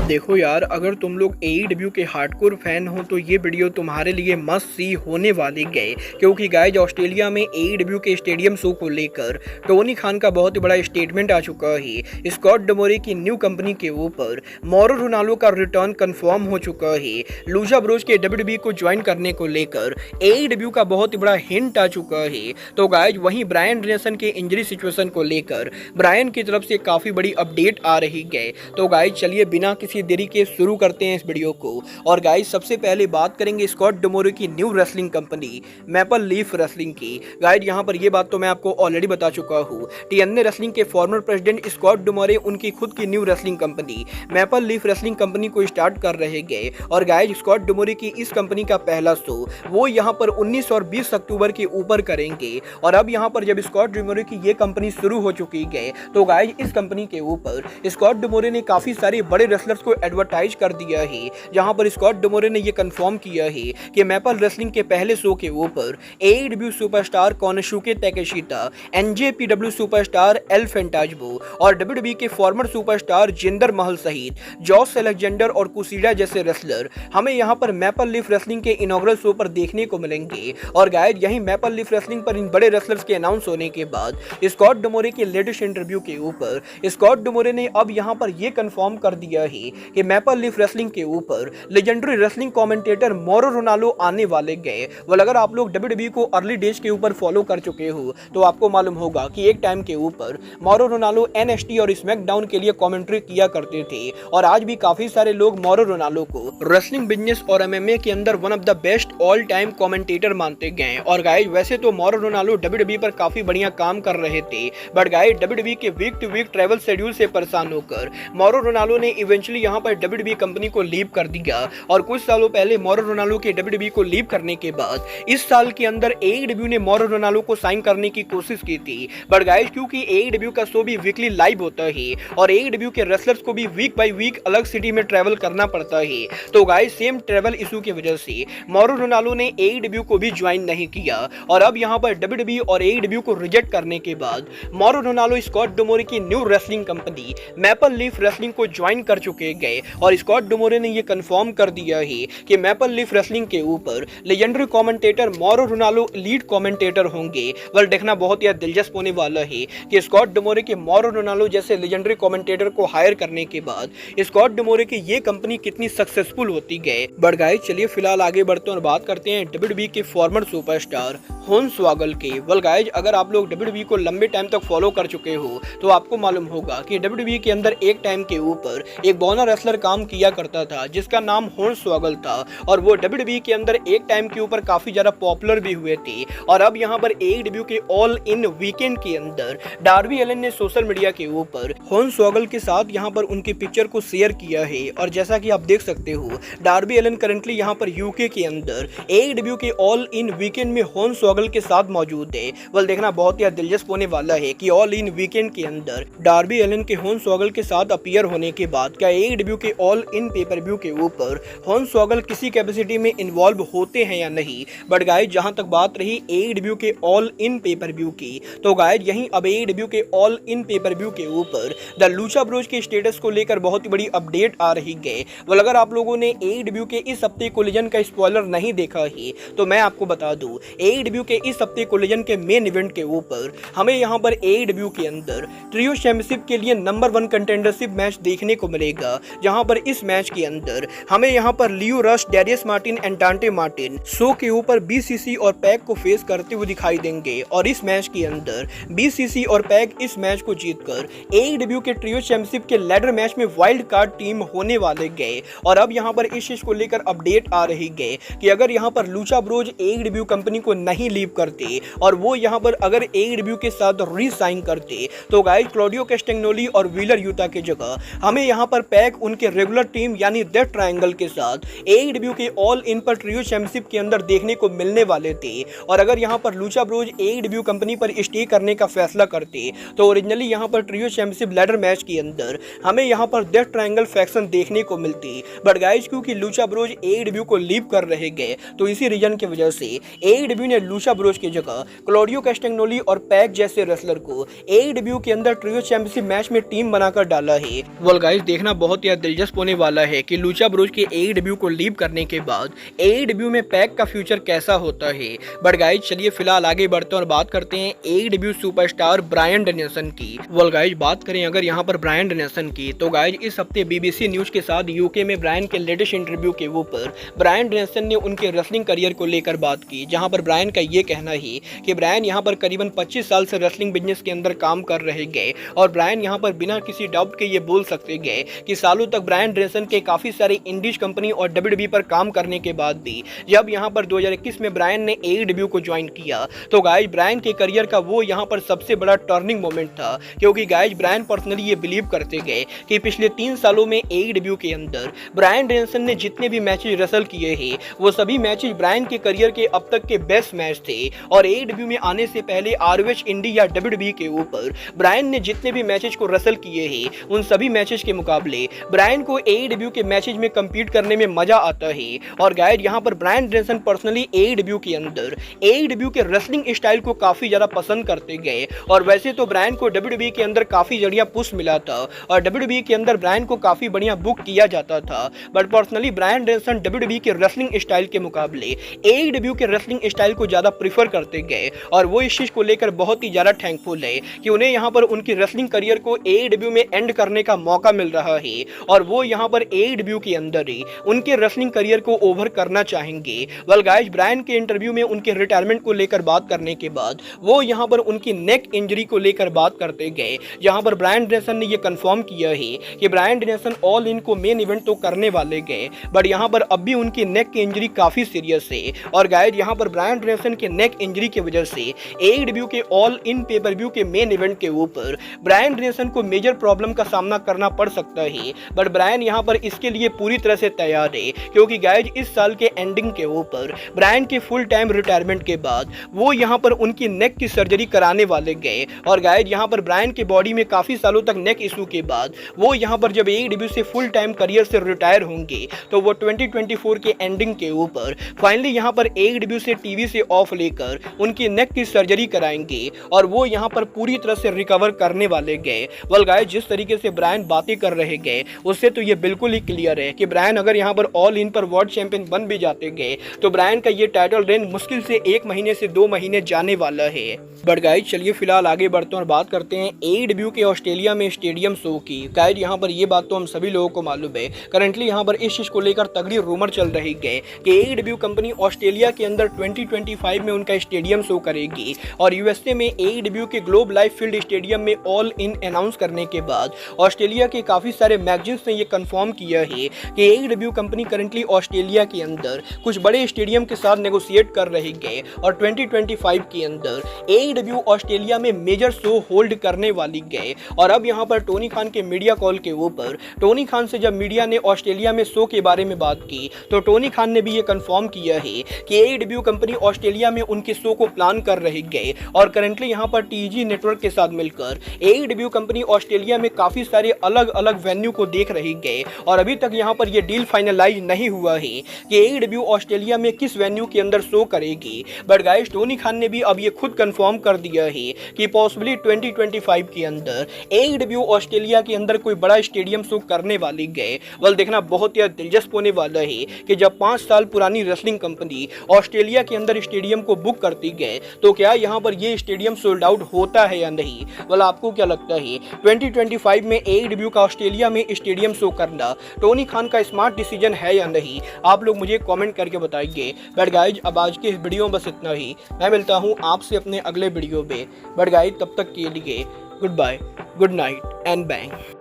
देखो यार, अगर तुम लोग एईडब्ल्यू के हार्डकोर फैन हो तो ये वीडियो तुम्हारे लिए मस्ट सी होने वाली गए, क्योंकि गाइज ऑस्ट्रेलिया में एईडब्ल्यू के स्टेडियम शो को लेकर टोनी खान का बहुत ही बड़ा स्टेटमेंट आ चुका है। स्कॉट डमोरे की न्यू कंपनी के ऊपर मोरो रोनाल्डो का रिटर्न कंफर्म हो चुका है। लूजा ब्रोज के डब्ल्यूडब्ल्यूई को ज्वाइन करने को लेकर एईडब्ल्यू का बहुत ही बड़ा हिंट आ चुका है। तो गाइज वहीं ब्रायन डेनियल्सन के इंजरी सिचुएशन को लेकर ब्रायन की तरफ से काफी बड़ी अपडेट आ रही है। तो गाइज चलिए बिना किसी देरी के शुरू करते हैं इस वीडियो को। और गाइस सबसे पहले बात करेंगे स्कॉट डमोरे की new wrestling company maple leaf wrestling की। गाइस यहां पर ये बात तो मैं आपको ऑलरेडी बता चुका हूं। टीएनए रेसलिंग के फॉर्मर प्रेसिडेंट स्कॉट डमोरे उनकी खुद की new wrestling company maple leaf wrestling company को स्टार्ट कर रहे गए। और गाइस स्कॉट डमोरे की इस कंपनी का पहला शो वो यहां पर 19 और 20 अक्टूबर के ऊपर करेंगे। और अब यहां पर जब स्कॉट डमोरे की ये कंपनी शुरू हो चुकी है तो गाइस इस कंपनी के ऊपर स्कॉट डमोरे ने काफी सारे बड़े रेसलर्स को एडवर्टाइज कर दिया है, जहां पर स्कॉट डमोरे ने यह कंफर्म किया है कि मैपल रेसलिंग के पहले शो के ऊपर AEW superstar Konosuke Takeshita, NJPW superstar El Phantasmo और डब्ल्यूडब्ल्यूई के फॉर्मर सुपरस्टार जिंदर महल सहित जॉस अलेक्जेंडर और कुसीडा जैसे रेसलर हमें यहां पर मैपल लीफ रेसलिंग के इनॉग्रल शो पर देखने को मिलेंगे। और गाइस यही मैपल लीफ रेसलिंग पर इन बड़े रेसलर्स के अनाउंस होने के बाद स्कॉट डमोरे के लेटेस्ट इंटरव्यू के ऊपर स्कॉट डमोरे ने अब यहां पर यह कंफर्म कर दिया है कि मैपल लीफ रेसलिंग के ऊपर लेजेंडरी रेसलिंग कमेंटेटर मोरो रोनाल्डो आने वाले गए। well, अगर आप लोग डब्ल्यूडब्ल्यूई को अर्ली डेज के ऊपर फॉलो कर चुके हो तो आपको मालूम होगा कि एक टाइम के ऊपर मोरो रोनाल्डो एनएक्सटी और स्मैकडाउन के लिए कमेंट्री किया करते थे। और आज भी काफी सारे लोग मोरो रोनाल्डो को रेसलिंग बिजनेस और एमएमए के अंदर one of the best all time commentator मानते गए। और गाइस वैसे तो मोरो रोनाल्डो डब्ल्यूडब्ल्यूई पर काफी बढ़िया काम कर रहे थे, बट गाइस डब्ल्यूडब्ल्यूई के week to week travel schedule से परेशान होकर मोरो रोनाल्डो ने इवेंचुअली यहां पर डब्ल्यूडब्ल्यूई कंपनी को लीव कर दिया। और कुछ सालों पहले मोरो रोनाल्डो के डब्ल्यूडब्ल्यूई को लीव करने के बाद इस साल के अंदर एईडब्ल्यू ने मोरो रोनाल्डो को साइन करने की कोशिश की थी, बट गाइस क्योंकि एईडब्ल्यू का शो भी वीकली लाइव होता है और एईडब्ल्यू के रेसलर्स को भी वीक बाय वीक अलग सिटी में ट्रैवल करना पड़ता है, तो गाइस सेम ट्रैवल इशू की वजह से मोरो रोनाल्डो ने एईडब्ल्यू को भी ज्वाइन नहीं किया। और अब यहां पर डब्ल्यूडब्ल्यूई और एईडब्ल्यू को रिजेक्ट करने के बाद मोरो रोनाल्डो स्कॉट डमोरे की new wrestling company maple leaf wrestling को ज्वाइन कर चुके गए। और स्कॉट डमोरे ने यह कंफर्म कर दिया है कि मैपल लीफ रेसलिंग के ऊपर लेजेंडरी कमेंटेटर मोरो रोनाल्डो लीड कमेंटेटर होंगे। वेल देखना बहुत ही दिलचस्प होने वाला है कि स्कॉट डमोरे के मोरो रोनाल्डो जैसे लेजेंडरी कमेंटेटर को हायर करने के बाद स्कॉट डमोरे की ये कंपनी कितनी सक्सेसफुल होती गए। बट गाइस चलिए फिलहाल आगे बढ़ते हैं और बात करते हैं डब्ल्यूडब्ल्यूई के फॉर्मर सुपरस्टार होर्नस्वॉगल के। वेल गाइस अगर आप लोग डब्ल्यूडब्ल्यूई को लंबे टाइम तक फॉलो कर चुके हो तो आपको मालूम होगा कि डब्ल्यूडब्ल्यूई के अंदर एक टाइम के ऊपर एक बोनर रेसलर काम किया करता था जिसका नाम होर्नस्वॉगल था। और वो डब्ल्यूडब्ल्यूई के अंदर एक टाइम के ऊपर काफी ज्यादा पॉपुलर भी हुए थे। और अब यहाँ पर एईडब्ल्यू के ऑल इन वीकेंड के अंदर डार्बी एलन ने सोशल मीडिया के ऊपर होर्नस्वॉगल के साथ यहाँ पर उनकी पिक्चर को शेयर किया है। और जैसा कि आप देख सकते हो डार्बी एलन करंटली यहाँ पर यूके के अंदर एईडब्ल्यू के ऑल इन वीकेंड में होर्नस्वॉगल के साथ मौजूद है। वेल देखना बहुत ही दिलचस्प होने वाला है कि ऑल इन वीकेंड के अंदर डार्बी एलन के होर्नस्वॉगल के साथ अपीयर होने के बाद क्या एईडब्ल्यू के ऑल इन पेपर व्यू के ऊपर होर्नस्वॉगल किसी कैपेसिटी में इन्वॉल्व होते हैं या नहीं। बट गाइस जहां तक बात रही एईडब्ल्यू के ऑल इन पेपर व्यू की, तो गाइस यहीं अब एईडब्ल्यू के ऑल इन पेपर व्यू के ऊपर द लूचा ब्रोज के स्टेटस को लेकर बहुत ही बड़ी अपडेट आ रही है। वेल अगर आप लोगों ने एईडब्ल्यू के इस हफ्ते कोलिजन का स्पॉइलर नहीं देखा है तो मैं आपको बता दूं एईडब्ल्यू के इस हफ्ते कोलिजन के मेन इवेंट के ऊपर हमें यहां पर एईडब्ल्यू के अंदर ट्रियो चैंपियनशिप के लिए नंबर 1 कंटेंडरशिप मैच देखने को मिलेगा, जहां पर इस मैच के अंदर हमें यहां पर लियो रश, डेरियस मार्टिन एंड डांटे मार्टिन शो के ऊपर बीसीसी और पैक को फेस करते हुए दिखाई देंगे। और इस मैच के अंदर बीसीसी और पैक इस मैच को जीतकर एईडब्ल्यू के ट्रियो चैंपियनशिप के लैडर मैच में वाइल्ड कार्ड टीम होने वाले गए। और अब यहां पर इस चीज को लेकर अपडेट आ रही है कि अगर यहां पर लूचा ब्रोज एईडब्ल्यू कंपनी को नहीं लीव करते और वो यहां पर अगर एईडब्ल्यू के साथ री-साइन करते तो गाइस क्लॉडियो कैस्टेग्नोली और व्हीलर यूटा की जगह हमें यहां पर पैक उनके रेगुलर टीम यानी डेथ ट्रायंगल के साथ एईडब्ल्यू के ऑल इन पर ट्रियो चैंपियनशिप के अंदर देखने को मिलने वाले थे। और अगर यहां पर लूचा ब्रोज एईडब्ल्यू कंपनी पर स्टे करने का फैसला करते तो ओरिजिनली यहां पर ट्रियो चैंपियनशिप लैडर मैच के अंदर हमें यहां पर डेथ ट्रायंगल फैक्शन देखने को मिलती। बट गाइस क्योंकि लूचा ब्रोज एईडब्ल्यू को लीव कर रहे गए तो इसी रीजन की वजह से एईडब्ल्यू ने लूचा ब्रोज की जगह क्लॉडियो कैस्टेग्नोली और पैक जैसे रेसलर को एईडब्ल्यू के अंदर ट्रियो चैंपियनशिप मैच में टीम बनाकर डाला है। वेल गाइस देखना बहुत बहुत ही दिलचस्प होने वाला है कि लूचा ब्रोज के AEW को लीव करने के बाद AEW में पैक का फ्यूचर कैसा होता है। बट गाइज चलिए फिलहाल आगे बढ़ते हैं और बात करते हैं AEW सुपरस्टार ब्रायन डेनियल्सन की। वेल गाइज बात करें अगर यहाँ पर ब्रायन डेनियल्सन की, तो गाइज इस हफ्ते BBC न्यूज के साथ यूके में ब्रायन के लेटेस्ट इंटरव्यू के ऊपर ब्रायन डेनियल्सन ने उनके रेसलिंग करियर को लेकर बात की, जहां पर ब्रायन का ये कहना है कि ब्रायन यहां पर करीबन 25 साल से रेसलिंग बिजनेस के अंदर काम कर रहे गए और ब्रायन यहां पर बिना किसी डाउट के ये बोल सकते गए कि सालों तक ब्रायन डेनियल्सन के काफी सारे इंडीज कंपनी और WWE पर काम करने के बाद भी जब यहां पर 2021 में ब्रायन ने AEW को ज्वाइन किया तो गाइज ब्रायन के करियर का वो यहां पर सबसे बड़ा टर्निंग मोमेंट था, क्योंकि गाइज ब्रायन पर्सनली ये बिलीव करते गए कि पिछले 3 सालों में AEW के अंदर ब्रायन डेनियल्सन ने जितने भी मैचेज रेसल किए हैं वो सभी मैचेज ब्रायन के करियर के अब तक के बेस्ट मैच थे। और AEW में आने से पहले ROH इंडी या WWE के ऊपर ब्रायन ने जितने भी मैचेज को रेसल किए हैं उन सभी मैचेज के मुकाबले ब्रायन को AEW के मैचेज में compete करने में मजा आता है। और गाइड यहाँ पर ब्रायन डेनियल्सन पर्सनली AEW के अंदर AEW के रेसलिंग स्टाइल को काफी ज्यादा पसंद करते गए। और वैसे तो ब्रायन को WWE के अंदर काफी बढ़िया पुश मिला था और WWE के अंदर ब्रायन को काफी बढ़िया बुक किया जाता था, बट पर्सनली ब्रायन डेनियल्सन WWE के रेसलिंग स्टाइल के मुकाबले AEW के रेसलिंग स्टाइल को ज्यादा प्रीफर करते गए। और वो इस चीज को लेकर बहुत ही ज्यादा थैंकफुल है कि उन्हें यहाँ पर उनकी रेसलिंग करियर को AEW में एंड करने का मौका मिल रहा है और वो यहाँ पर AEW के अंदर ही उनके रेसलिंग करियर को ओवर करना चाहेंगे। वेल गाइस ब्रायन के इंटरव्यू में उनके रिटायरमेंट को लेकर बात करने के बाद वो यहाँ पर उनकी नेक इंजरी को लेकर बात करते गए, जहाँ पर ब्रायन डेनियल्सन ने ये कंफर्म किया है कि ब्रायन डेनियल्सन ऑल इन को मेन इवेंट तो करने वाले गए, बट यहाँ पर अब भी उनकी नेक की इंजरी काफी सीरियस है। और गाइस यहाँ पर ब्रायन डेनियल्सन के नेक इंजरी की वजह से AEW के ऑल इन पेपर व्यू के मेन इवेंट के ऊपर ब्रायन डेनियल्सन को मेजर प्रॉब्लम का सामना करना पड़ सकता है, बट ब्रायन यहाँ पर इसके लिए पूरी तरह से तैयार है, क्योंकि गाइज इस साल के एंडिंग के ऊपर ब्रायन के फुल टाइम रिटायरमेंट के बाद वो यहाँ पर उनकी नेक की सर्जरी कराने वाले गए। और गाइज यहाँ पर ब्रायन के बॉडी में काफी सालों तक नेक इशू के बाद वो यहाँ पर जब AEW से फुल टाइम करियर से रिटायर होंगे तो वो 2024 के एंडिंग के ऊपर फाइनली यहाँ पर AEW से टीवी से ऑफ लेकर उनकी नेक की सर्जरी कराएंगे और वो यहाँ पर पूरी तरह से रिकवर करने वाले गए। वेल गाइस जिस तरीके से ब्रायन बातें कर रहे गए उससे तो ये बिल्कुल ही क्लियर है कि ब्रायन अगर यहाँ पर ऑल इन पर वर्ल्ड चैंपियन बन भी जाते गए तो ब्रायन का ये टाइटल रेन मुश्किल से 1 महीने से 2 महीने जाने वाला है। बट गाइस चलिए फिलहाल आगे बढ़ते हैं और बात करते हैं AEW के ऑस्ट्रेलिया में स्टेडियम शो की। गाइस यहाँ पर ये बात तो हम सभी लोगों को मालूम है, करंटली यहाँ पर इस चीज को लेकर तगड़ी रूमर चल रही है कि AEW कंपनी ऑस्ट्रेलिया के अंदर 2025 में उनका स्टेडियम शो करेगी और USA में AEW के ग्लोब लाइफ फील्ड स्टेडियम में ऑल इन अनाउंस करने के बाद ऑस्ट्रेलिया के काफी सारे मैगजीन्स ने ये कंफर्म किया है कि AEW कंपनी करंटली ऑस्ट्रेलिया के अंदर कुछ बड़े स्टेडियम के साथ नेगोशिएट कर रही है और 2025 के अंदर AEW ऑस्ट्रेलिया में मेजर शो होल्ड करने वाली गए। और अब यहाँ पर टोनी खान के मीडिया कॉल के ऊपर टोनी खान से जब मीडिया ने ऑस्ट्रेलिया में शो के बारे में बात की तो टोनी खान ने भी ये कंफर्म किया है कि AEW कंपनी ऑस्ट्रेलिया में उनके शो को प्लान कर रही गए और करंटली यहाँ पर TG नेटवर्क के साथ मिलकर AEW कंपनी ऑस्ट्रेलिया में काफी सारे अलग अलग वेन्यू को देख रही गए और अभी तक यहाँ पर ये डील फाइनलाइज नहीं हुआ है कि AEW ऑस्ट्रेलिया में किस वेन्यू के अंदर शो करेगी। बट गाइस टोनी खान ने भी अब ये खुद कंफर्म कर दिया है कि पॉसिबली 2025 के अंदर AEW ऑस्ट्रेलिया के अंदर कोई बड़ा स्टेडियम शो करने वाली गए। वेल देखना बहुत ही दिलचस्प होने वाला है कि जब 5 साल पुरानी रेसलिंग कंपनी ऑस्ट्रेलिया के अंदर स्टेडियम को बुक करती गए तो क्या यहाँ पर ये स्टेडियम सोल्ड आउट होता है या नहीं। वेल आपको क्या लगता है 2025 में AEW का ऑस्ट्रेलिया में स्टेडियम शो करना टोनी खान का स्मार्ट डिसीजन है या नहीं, आप लोग मुझे कमेंट करके बताइए। बट गाइज अब आज के इस वीडियो में बस इतना ही, मैं मिलता हूँ आपसे अपने अगले वीडियो में। बट गाइज तब तक के लिए goodbye, good night and bang.